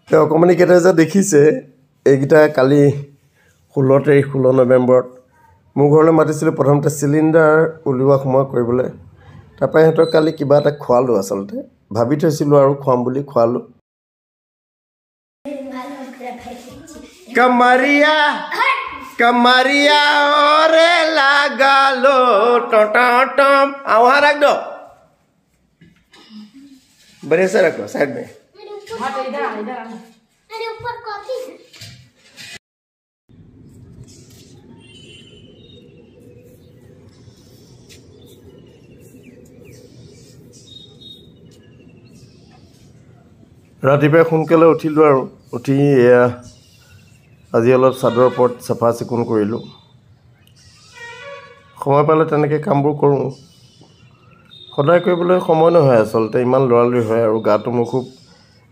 অকমানি কেইটা যে দেখিছে এইকেইটা কালি 16 তাৰিখ 16 নৱেম্বৰত মোৰ ঘৰলৈ মাতিছিলোঁ প্ৰথমতে চিলিণ্ডাৰ উলিওৱা সময় কৰিবলৈ তাৰপৰা সিহঁতক কালি কিবা এটা খোৱালোঁ আচলতে ভাবি থৈছিলোঁ আৰু খুৱাম বুলি খোৱালোঁ कमरिया कमरिया ओरे लगालो टटटम आवाज रख दो बड़े से रखो साइड में हट इधर इधर अरे ऊपर कॉफी है ৰাতিপুৱা সোনকালে উঠিলোঁ আৰু উঠি এয়া আজি অলপ চাদৰ ওপৰত চাফা চিকুণ কৰিলোঁ সময় পালে তেনেকৈ কামবোৰ কৰোঁ সদায় কৰিবলৈ সময় নহয় আচলতে ইমান লৰালৰি হয় আৰু গাটো মোৰ খুব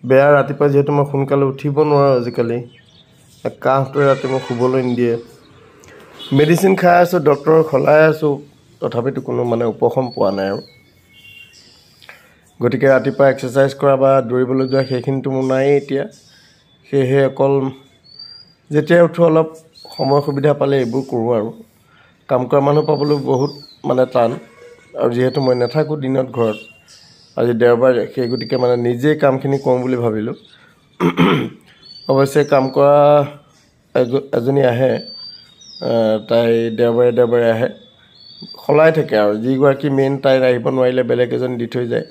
বেয়া ৰাতিপুৱা যিহেতু মই সোনকালে উঠিব নোৱাৰোঁ আজিকালি কাহটোৱে ৰাতি মোক শুবলৈ নিদিয়ে মেডিচিন খাই আছোঁ ডক্টৰক সলাই আছোঁ তথাপিতো কোনো মানে উপশম পোৱা নাই আৰু গতিকে ৰাতিপুৱা এক্সাৰচাইজ কৰা বা দৌৰিবলৈ যোৱা সেইখিনিতো মোৰ নাই এতিয়া সেয়েহে অকল যেতিয়া উঠোঁ অলপ সময় সুবিধা পালে এইবোৰ কৰোঁ আৰু কাম কৰা মানুহ পাবলৈ বহুত মানে টান আৰু যিহেতু মই নাথাকোঁ দিনত ঘৰত আজি দেওবাৰে সেই গতিকে মানে নিজেই কামখিনি কৰোঁ বুলি ভাবিলোঁ অৱশ্যে কাম কৰা এজনী আহে তাই দেওবাৰে আহে সলাই থাকে আৰু যিগৰাকী মেইন তাইৰ আহিব নোৱাৰিলে বেলেগ এজন দি থৈ যায়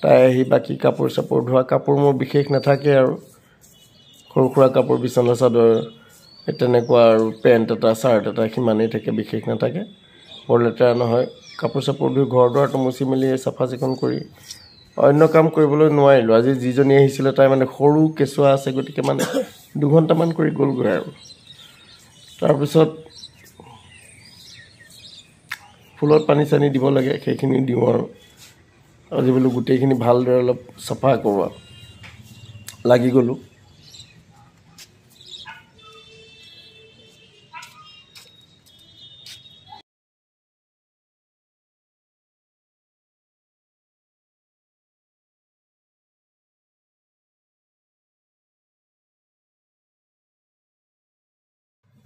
তাই আহি বাকী কাপোৰ চাপোৰ ধোৱা কাপোৰ মোৰ বিশেষ নাথাকে আৰু সৰু সুৰা কাপোৰ বিচনা চাদৰ তেনেকুৱা আৰু পেণ্ট এটা চাৰ্ট এটা সিমানেই থাকে বিশেষ নাথাকে বৰ লেতেৰা নহয় কাপোৰ চাপোৰ ধুই ঘৰ দুৱাৰটো মুচি মেলি চাফা চিকুণ কৰি অন্য কাম কৰিবলৈ নোৱাৰিলোঁ আজি যিজনী আহিছিলে তাই মানে সৰু কেঁচুৱা আছে গতিকে মানে 2 ঘণ্টামান কৰি গ'লগৈ আৰু তাৰপিছত ফুলত পানী চানী দিব লাগে সেইখিনি দিওঁ আৰু আজি বোলো গোটেইখিনি ভালদৰে অলপ চাফা কৰোঁ আৰু লাগি গ'লোঁ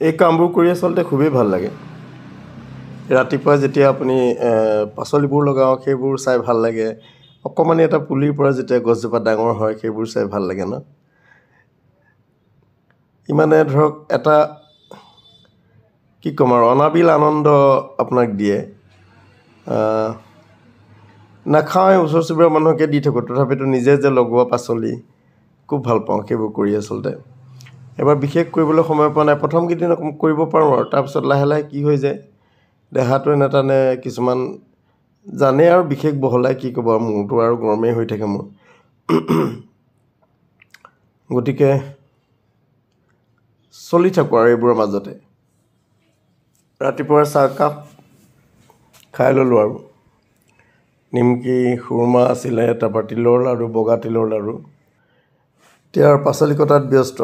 এই কামবোৰ কৰি আচলতে খুবেই ভাল লাগে ৰাতিপুৱা যেতিয়া আপুনি পাচলিবোৰ লগাওঁ সেইবোৰ চাই ভাল লাগে অকমানি এটা পুলিৰ পৰা যেতিয়া গছজোপা ডাঙৰ হয় সেইবোৰ চাই ভাল লাগে ন ইমানে ধৰক এটা কি ক'ম আৰু অনাবিল আনন্দ আপোনাক দিয়ে নাখাওঁৱে ওচৰ চুবুৰীয়া মানুহকে দি থাকোঁ তথাপিতো নিজে যে লগোৱা পাচলি খুব ভাল পাওঁ সেইবোৰ কৰি আচলতে এবাৰ বিশেষ কৰিবলৈ সময় পোৱা নাই প্ৰথম কেইদিন কৰিব পাৰোঁ আৰু তাৰপিছত লাহে লাহে কি হৈ যায় দেহাটোৱে নাটানে কিছুমান জানে আৰু বিশেষ বহলাই কি ক'ব মূৰটো আৰু গৰমেই হৈ থাকে মোৰ গতিকে চলি থাকোঁ আৰু এইবোৰৰ মাজতে ৰাতিপুৱাৰ চাহকাপ খাই ল'লোঁ আৰু নিমকি খুৰমা আছিলে তাৰপৰা তিলৰ লাড়ু বগা তিলৰ লাড়ু এতিয়া আৰু পাচলি কটাত ব্যস্ত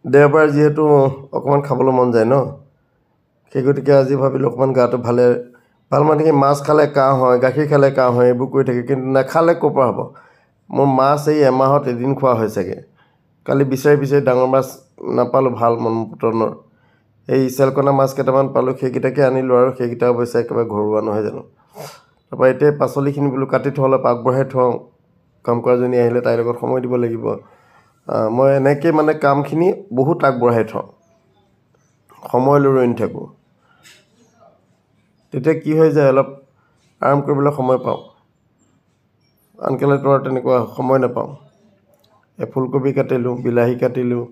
দেওবাৰ যিহেতু অকণমান খাবলৈ মন যায় ন সেই গতিকে আজি ভাবিলোঁ অকণমান গাটো ভাল মানে কি মাছ খালে কাহ হয় গাখীৰ খালে কাহ হয় এইবোৰ কৰি থাকে কিন্তু নাখালে ক'ৰ পৰা হ'ব মোৰ মাছ এই এমাহত এদিন খোৱা হয় চাগে কালি বিচাৰি ডাঙৰ মাছ নাপালোঁ ভাল মন পটনৰ এই চেলকনা মাছ কেইটামান পালোঁ সেইকেইটাকে আনিলোঁ আৰু সেইকেইটা অৱশ্যে একেবাৰে ঘৰুৱা নহয় জানো তাৰপৰা এতিয়া পাচলিখিনি বোলো কাটি থওঁ অলপ আগবঢ়াই থওঁ কাম কৰাজনী আহিলে তাইৰ লগত সময় দিব লাগিব মই এনেকৈ মানে কামখিনি বহুত আগবঢ়াই থওঁ সময় লৈ ৰৈ নাথাকোঁ তেতিয়া কি হৈ যায় অলপ আৰাম কৰিবলৈ সময় পাওঁ আনকালেতো আৰু তেনেকুৱা সময় নাপাওঁ ফুলকবি কাটিলোঁ বিলাহী কাটিলোঁ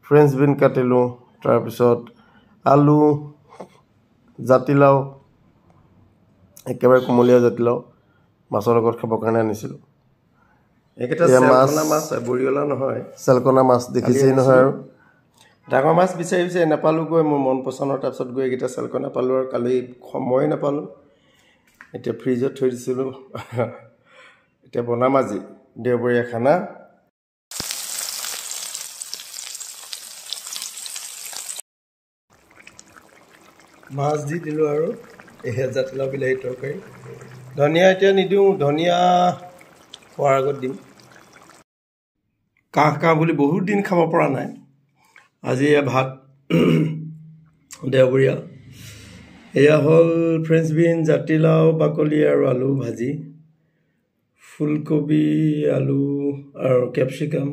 ফ্ৰেঞ্চ বিন কাটিলোঁ তাৰপিছত আলু জাতিলাও একেবাৰে কোমলীয়া জাতিলাও মাছৰ লগত খাবৰ কাৰণে আনিছিলোঁ এইকেইটা মাছ বৰিয়লা নহয় চেলকনা মাছ দেখিছেই নহয় আৰু ডাঙৰ মাছ বিচাৰি নাপালোঁগৈ মোৰ মন পচন্দৰ তাৰপিছত গৈ এইকেইটা চেলকনা পালোঁ আৰু কালি সময় নাপালোঁ এতিয়া ফ্ৰিজত থৈ দিছিলোঁ এতিয়া বনাম আজি দেওবৰীয়া খানা মাছ দি দিলোঁ আৰু জাতিলাও বিলাহী তৰকাৰী ধনিয়া এতিয়া নিদিওঁ ধনিয়া খোৱাৰ আগত দিম কাহ বুলি বহুত দিন খাব পৰা নাই আজি এয়া ভাত দেওবৰীয়া এয়া হ'ল ফ্ৰেঞ্চ বিন জাতিলাও বাকলি আৰু আলু ভাজি ফুলকবি আলু আৰু কেপচিকাম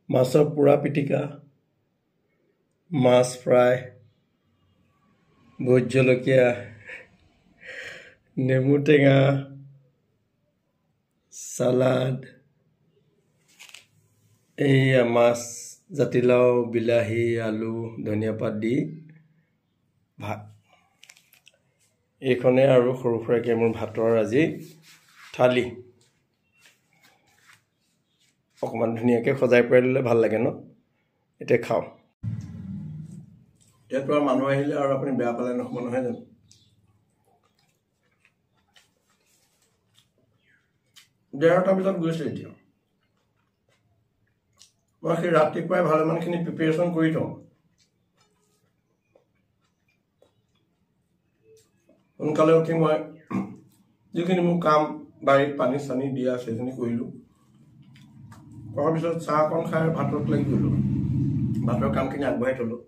মাছৰ পোৰা পিটিকা মাছ ফ্ৰাই ভোট জলকীয়া নেমু টেঙা সালাড এইয়া মাছ জাতিলাও বিলাহী আলু ধনিয়া পাত দি ভাত এইখনে আৰু সৰু সুৰাকৈ মোৰ ভাতৰ আজি থালি অকণমান ধুনীয়াকৈ সজাই পৰাই ল'লে ভাল লাগে ন এতিয়া খাওঁ ইয়াৰ পৰা মানুহ আহিলে আৰু আপুনি বেয়া পালে নহ'ব নহয় জানো 11টা বজাত গৈছে এতিয়া মই সেই ৰাতিপুৱাই ভালেমানখিনি প্ৰিপেৰেশ্যন কৰি থওঁ সোনকালে উঠি মই যিখিনি মোৰ কাম বাৰীত পানী চানি দিয়া সেইখিনি কৰিলোঁ কৰাৰ পিছত চাহ অকণ খাই ভাতত লাগি গ'লোঁ ভাতৰ কামখিনি আগবঢ়াই থ'লোঁ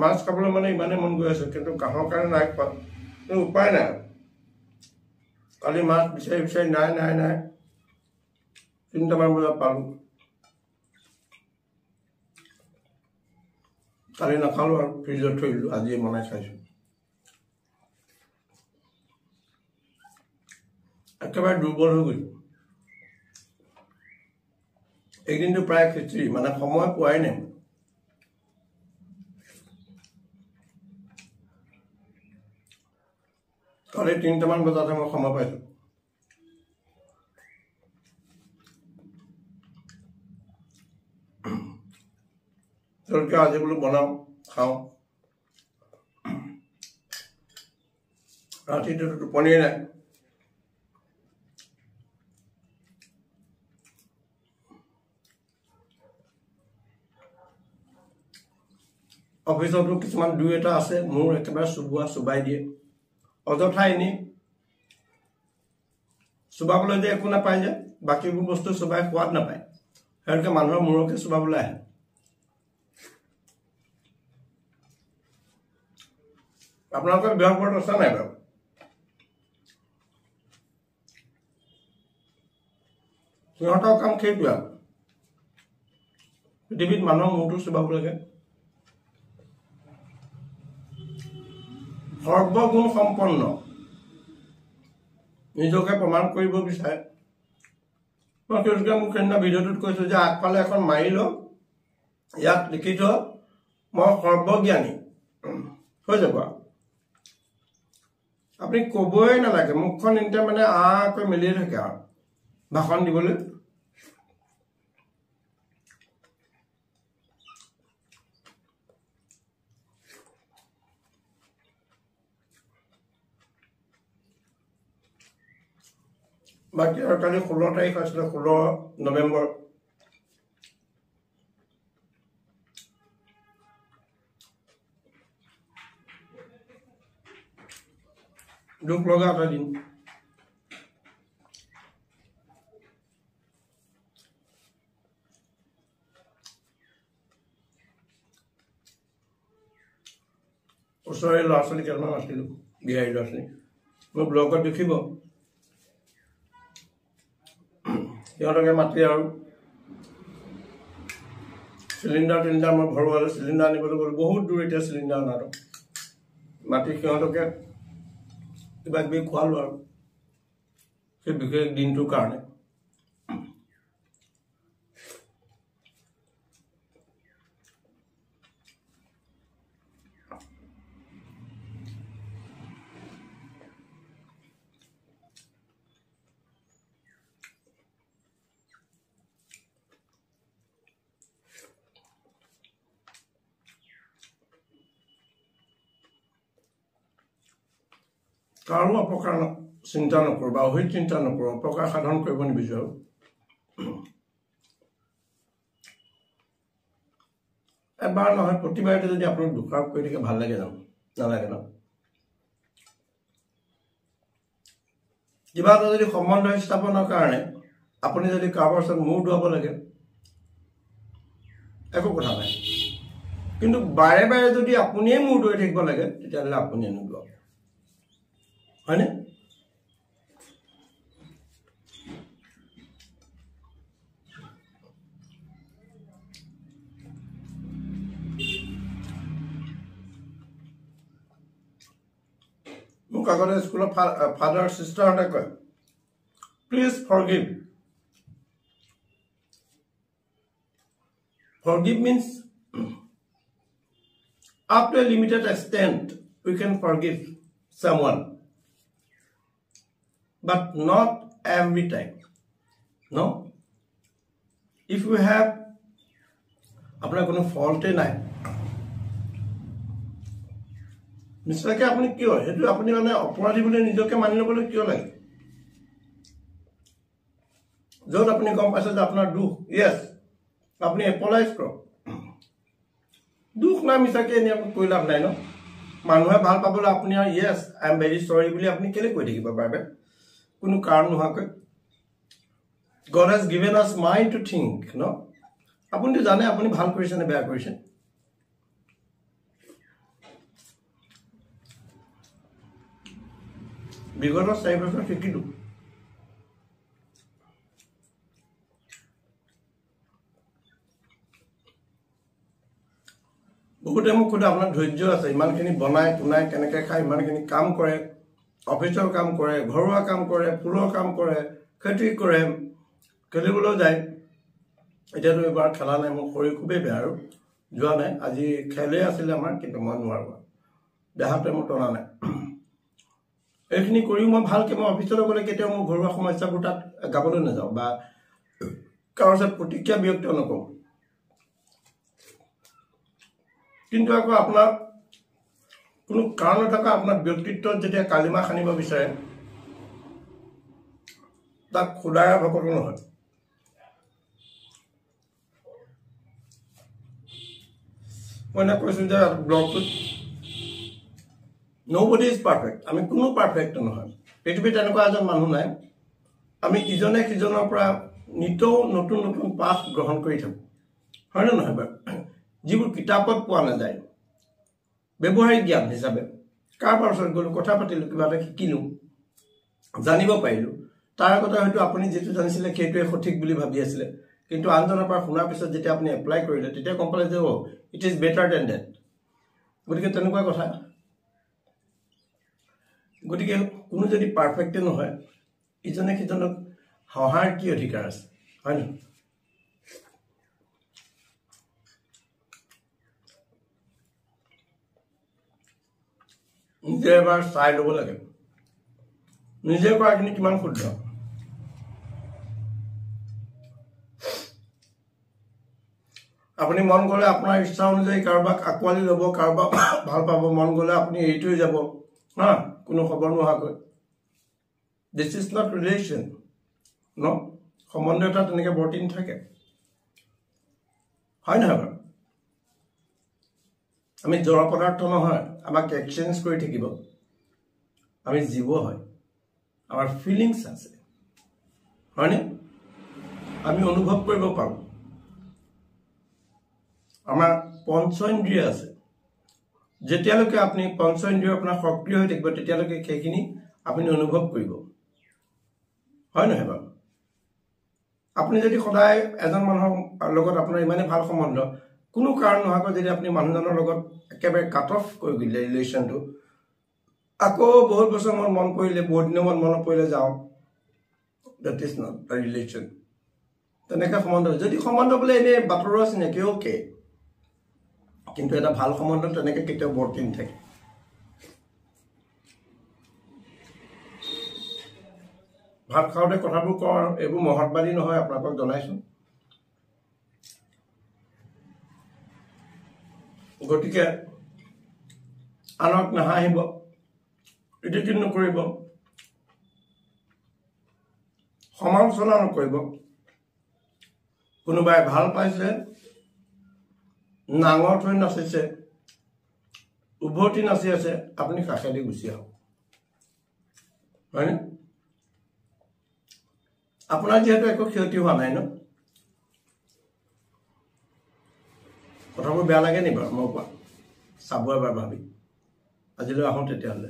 মাছ খাবলৈ মানে ইমানেই মন গৈ আছে কিন্তু কাহৰ কাৰণে নাই খোৱা কিন্তু উপায় নাই কালি মাছ বিচাৰি বিচাৰি নাই 3টামান বজাত পালোঁ কালি নাখালোঁ আৰু ফ্ৰিজত থৈ দিলোঁ আজিয়ে বনাই খাইছোঁ একেবাৰে দুৰ্বল হৈ গৈছোঁ এইদিনটো প্ৰায় খিচিৰি মানে সময় পোৱাই নাই কালি 3টামান বজাতহে মই সময় পাইছোঁ তেওঁলোকে আজি বোলো বনাওঁ খাওঁ ৰাতিটোতো টোপনিয়ে নাই অফিচতো কিছুমান দুই এটা আছে মোৰ একেবাৰে চুবাই দিয়ে অযথা এনেই চুবাবলৈ যে একো নাপায় যে বাকীবোৰ বস্তু চুবাই সোৱাদ নাপায় তেওঁলোকে মানুহৰ মূৰকে চুবাবলৈ আহে আপোনালোকৰ বিভাগবোৰত আছে নাই বাৰু সিহঁতৰ কাম সেইটোৱে আৰু পৃথিৱীত মানুহৰ মূৰটো চুবাব লাগে সৰ্বগুণ সম্পন্ন নিজকে প্ৰমাণ কৰিব বিচাৰে মই তেওঁলোকে মোক সেইদিনা ভিডিঅ'টোত কৈছোঁ যে আগফালে এখন মাৰি ল ইয়াত লিখি থ মই সৰ্বজ্ঞানী হৈ যাব আপুনি ক'বই নালাগে মুখখন এনিতে মানে আকৈ মেলিয়ে থাকে আৰু ভাষণ দিবলৈ বাকী আৰু কালি 16 তাৰিখ আছিলে 16 নৱেম্বৰ দুখ লগা এটা দিন ওচৰৰে ল'ৰা ছোৱালী কেইটামান আছিলোঁ বিহাৰী ল'ৰা ছোৱালী মোৰ ব্লগত দেখিব সিহঁতকে মাতি আৰু চিলিণ্ডাৰ মই ভৰোৱালে চিলিণ্ডাৰ আনিবলৈ গ'লোঁ বহুত দূৰ এতিয়া চিলিণ্ডাৰ অনাটো মাতি সিহঁতকে কিবা কিবি খোৱালোঁ আৰু সেই বিশেষ দিনটোৰ কাৰণে কাৰো অপকাৰ চিন্তা নকৰোঁ বা অহিত চিন্তা নকৰোঁ অপকাৰ সাধন কৰিব নিবিচাৰোঁ এবাৰ নহয় প্ৰতিবাৰতে যদি আপোনাক দোষাৰোপ কৰি থাকে ভাল লাগে জানো নালাগে ন কিবা এটা যদি সম্বন্ধ স্থাপনৰ কাৰণে আপুনি যদি কাৰোবাৰ ওচৰত মূৰ ধুৱাব লাগে একো কথা নাই কিন্তু বাৰে বাৰে যদি আপুনিয়ে মূৰ ধুৱাই থাকিব লাগে তেতিয়াহ'লে আপুনি নুধুৱাব হয়নে মোক আগতে স্কুলত ফাদাৰ সিস্টাৰহঁতে কয় please forgive Forgive means up to a limited extent we can forgive someone, but not every time. No? If we have apna kono fault নাই নিশ্চয়কৈ আপুনি কিয় সেইটো আপুনি মানে অপৰাধী বুলি নিজকে মানি ল'বলৈ কিয় লাগে য'ত আপুনি গম পাইছে যে আপোনাৰ দুখ য়েছ আপুনি এপলাইজ কৰক দুখ না মিছাকে এনে কৈ লাভ নাই ন মানুহে ভাল পাবলৈ আপুনি আৰু য়েছ আই এম ভেৰি চৰি বুলি আপুনি কেলে কৈ থাকিব পাৰে কোনো কাৰণ নোহোৱাকৈ God has given us mind to think ন আপুনিতো জানে আপুনি ভাল কৰিছে নে বেয়া কৰিছে বিগত 4 বছৰ শিকিলো বহুতে মোক খুদে আপোনাৰ ধৈৰ্য আছে ইমানখিনি বনাই তুনাই কেনেকৈ খায় ইমানখিনি কাম কৰে অফিচৰ কাম কৰে ঘৰুৱা কাম কৰে ফুলৰ কাম কৰে খেতি কৰে খেলিবলৈ যায় এতিয়াতো এবাৰ খেলা নাই মোৰ শৰীৰ খুবেই বেয়া আৰু যোৱা নাই আজি খেলে আছিলে আমাৰ কিন্তু মই নোৱাৰোঁ দেহাতে মোৰ টনা নাই এইখিনি কৰিও মই ভালকৈ মই অফিচলৈ গ'লে কেতিয়াও মোৰ ঘৰুৱা সমস্যাবোৰ তাত গাবলৈ নাযাওঁ বা কাৰোৰ ওচৰত প্ৰতিক্ৰিয়া ব্যক্ত নকৰোঁ কিন্তু আকৌ আপোনাৰ কোনো কাৰণ নথকা আপোনাৰ ব্যক্তিত্বত যেতিয়া কালিমা খানিব বিচাৰে তাক খুদায়া ভকত নহয় মই না কৈছোঁ যে ব্লগটোত nobody is perfect আমি কোনো পাৰফেক্ট নহয় পৃথিৱীত তেনেকুৱা এজন মানুহ নাই আমি ইজনে সিজনৰ পৰা নিতৌ নতুন নতুন পাঠ গ্ৰহণ কৰি থাকোঁ হয়নে নহয় বাৰু যিবোৰ কিতাপত পোৱা নাযায় ব্যৱহাৰিক জ্ঞান হিচাপে কাৰোবাৰ ওচৰত গ'লোঁ কথা পাতিলোঁ কিবা এটা শিকিলোঁ জানিব পাৰিলোঁ তাৰ কথা হয়তো আপুনি যিটো জানিছিলে সেইটোৱে সঠিক বুলি ভাবি আছিলে কিন্তু আনজনৰ পৰা শুনাৰ পিছত যেতিয়া আপুনি এপ্লাই কৰিলে তেতিয়া গম পালে যে it is better than that গতিকে তেনেকুৱা কথা গতিকে কোনো যদি পাৰফেক্টে নহয় ইজনে সিজনক সহায়ৰ কি অধিকাৰ আছে হয় নহয় নিজে এবাৰ চাই ল'ব লাগে নিজে কৰাখিনি কিমান শুদ্ধ আপুনি মন গ'লে আপোনাৰ ইচ্ছা অনুযায়ী কাৰোবাক আঁকোৱালি ল'ব কাৰোবাক ভাল পাব মন গ'লে আপুনি এৰি থৈ যাব হা কোনো খবৰ নোহোৱাকৈ দিছ ইজ নট ৰিলেশ্যন ন সম্বন্ধ এটা তেনেকৈ বৰ্তি নাথাকে হয় নহয় বাৰু আমি জড় পদাৰ্থ নহয় আমাক এক্সচেঞ্জ কৰি থাকিব আমি জীৱ হয় আমাৰ ফিলিংছ আছে হয়নে আমি অনুভৱ কৰিব পাৰোঁ আমাৰ পঞ্চেন্দ্ৰিয় আছে যেতিয়ালৈকে আপুনি পঞ্চেন্দ্ৰিয় আপোনাৰ সক্ৰিয় হৈ থাকিব তেতিয়ালৈকে সেইখিনি আপুনি অনুভৱ কৰিব হয় নহয় বাৰু আপুনি যদি সদায় এজন মানুহৰ লগত আপোনাৰ ইমানেই ভাল সম্বন্ধ কোনো কাৰণ নোহোৱাকৈ যদি আপুনি মানুহজনৰ লগত একেবাৰে কাট অফ কৰি দিলে ৰিলেশ্যনটো আকৌ বহুত বছৰ মন পৰিলে বহুত দিনৰ মনত পৰিলে যাওঁ that is not the relation তেনেকৈ সম্বন্ধ যদি সম্বন্ধ বোলে এনেই বাতৰুৱা চিনাকি অ'কে কিন্তু এটা ভাল সম্বন্ধ তেনেকৈ কেতিয়াও বৰ্তি নাথাকে ভাত খাওঁতে কথাবোৰ কওঁ আৰু এইবোৰ মহৎবাদী নহয় আপোনালোকক জনাইছোঁ গতিকে আনক নাহাঁহিব ইডিটিং নকৰিব সমালোচনা নকৰিব কোনোবাই ভাল পাইছে নাঙৰ থৈ নাচিছে উভতি নাচি আছে আপুনি কাষেদি গুচি আহক হয়নে আপোনাৰ যিহেতু একো ক্ষতি হোৱা নাই ন কথাবোৰ বেয়া লাগে নি বাৰু মই কোৱা চাব এবাৰ ভাবি আজিলৈ আহোঁ তেতিয়াহ'লে